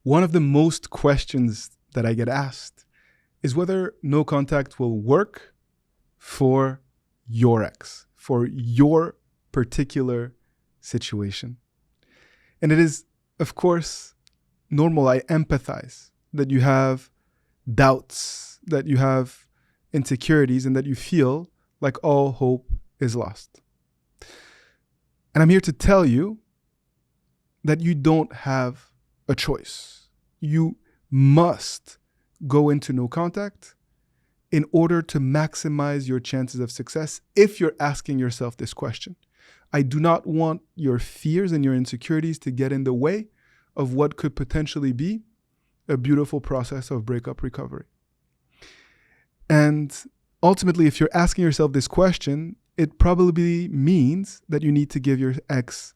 One of the most questions that I get asked is whether no contact will work for your ex, for your particular situation. And it is, of course, normal. I empathize that you have doubts, that you have insecurities, and that you feel like all hope is lost. And I'm here to tell you that you don't have a choice. You must go into no contact in order to maximize your chances of success if you're asking yourself this question. I do not want your fears and your insecurities to get in the way of what could potentially be a beautiful process of breakup recovery. And ultimately, if you're asking yourself this question, it probably means that you need to give your ex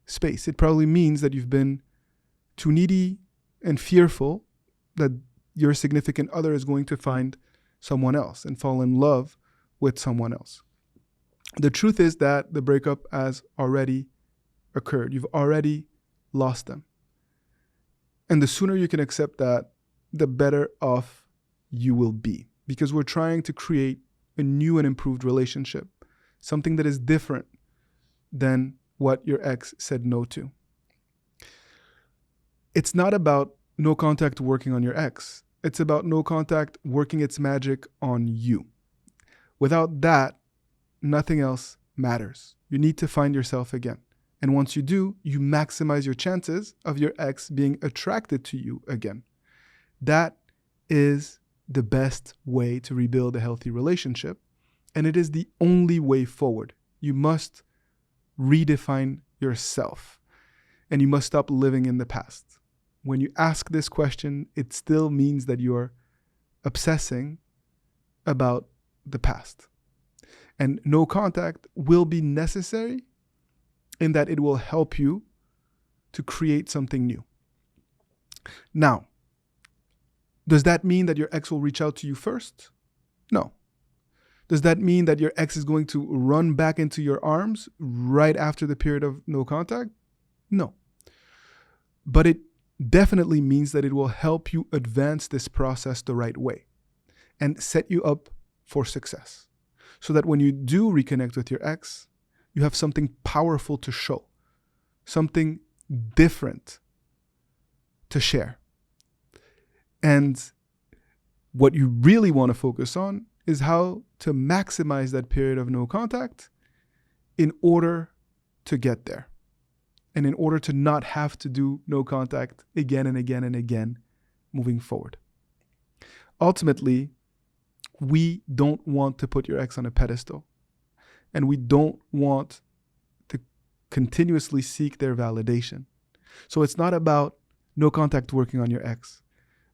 space. It probably means that you've been too needy and fearful that your significant other is going to find someone else and fall in love with someone else. The truth is that the breakup has already occurred. You've already lost them. And the sooner you can accept that, the better off you will be. Because we're trying to create a new and improved relationship, something that is different than what your ex said no to. It's not about no contact working on your ex. It's about no contact working its magic on you. Without that, nothing else matters. You need to find yourself again. And once you do, you maximize your chances of your ex being attracted to you again. That is the best way to rebuild a healthy relationship. And it is the only way forward. You must redefine yourself. And you must stop living in the past. When you ask this question, it still means that you're obsessing about the past. And no contact will be necessary in that it will help you to create something new. Now, does that mean that your ex will reach out to you first? No. Does that mean that your ex is going to run back into your arms right after the period of no contact? No. But it definitely means that it will help you advance this process the right way and set you up for success. So that when you do reconnect with your ex, you have something powerful to show, something different to share. And what you really want to focus on is how to maximize that period of no contact in order to get there. And in order to not have to do no contact again and again and again moving forward. Ultimately, we don't want to put your ex on a pedestal. And we don't want to continuously seek their validation. So it's not about no contact working on your ex,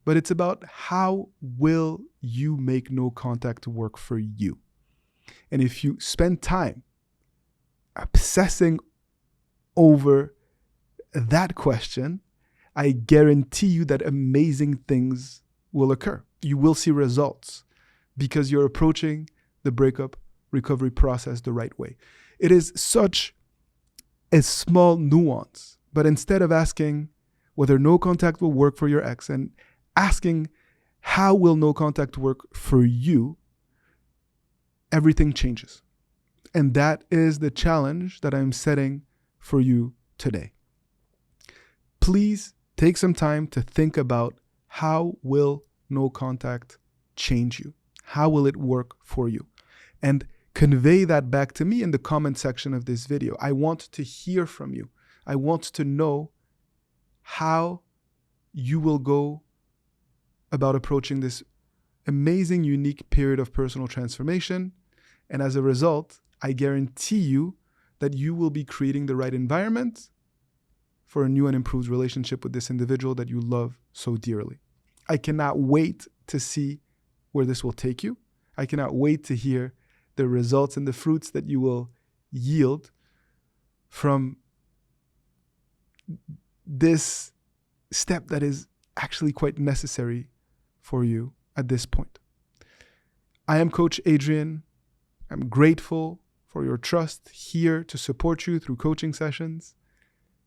but it's about how will you make no contact work for you. And if you spend time obsessing over that question, I guarantee you that amazing things will occur. You will see results because you're approaching the breakup recovery process the right way. It is such a small nuance, but instead of asking whether no contact will work for your ex and asking how will no contact work for you, everything changes. And that is the challenge that I'm setting for you today. Please take some time to think about how will no contact change you? How will it work for you? And convey that back to me in the comment section of this video. I want to hear from you. I want to know how you will go about approaching this amazing, unique period of personal transformation. And as a result, I guarantee you that you will be creating the right environment for a new and improved relationship with this individual that you love so dearly. I cannot wait to see where this will take you. I cannot wait to hear the results and the fruits that you will yield from this step that is actually quite necessary for you at this point. I am Coach Adrian. I'm grateful for your trust, here to support you through coaching sessions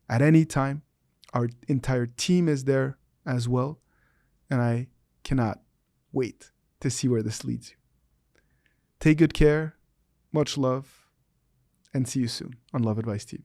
at any time. Our entire team is there as well. And I cannot wait to see where this leads you. Take good care, much love, and see you soon on Love Advice TV.